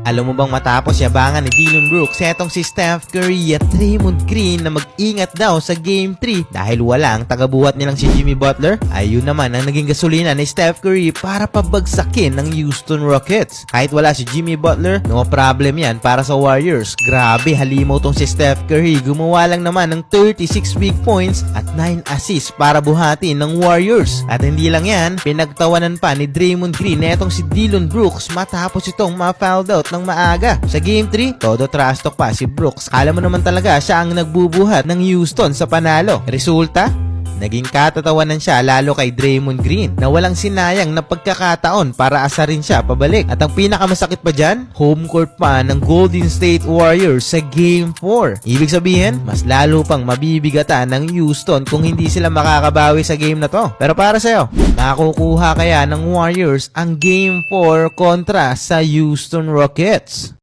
Alam mo bang matapos yabangan ni Dillon Brooks etong si Steph Curry at Draymond Green na mag-ingat daw sa Game 3 dahil wala ang tagabuhat nilang si Jimmy Butler? Ayun naman ang naging gasolina ni Steph Curry para pabagsakin ng Houston Rockets. Kahit wala si Jimmy Butler, no problem yan para sa Warriors. Grabe, halimaw tong si Steph Curry. Gumawa lang naman ng 36 big points at 9 assists para buhatin ng Warriors. At hindi lang yan, pinagtawanan pa ni Draymond Green etong si Dillon Brooks matapos itong ma-fouled out ng maaga. Sa Game 3, todo trash talk pa si Brooks. Kala mo naman talaga siya ang nagbubuhat ng Houston sa panalo. Resulta? Naging katatawanan siya lalo kay Draymond Green na walang sinayang na pagkakataon para asarin siya pabalik. At ang pinakamasakit pa dyan, home court pa ng Golden State Warriors sa Game 4. Ibig sabihin, mas lalo pang mabibigatan ng Houston kung hindi sila makakabawi sa game na to. Pero para sa'yo, makukuha kaya ng Warriors ang Game 4 kontra sa Houston Rockets?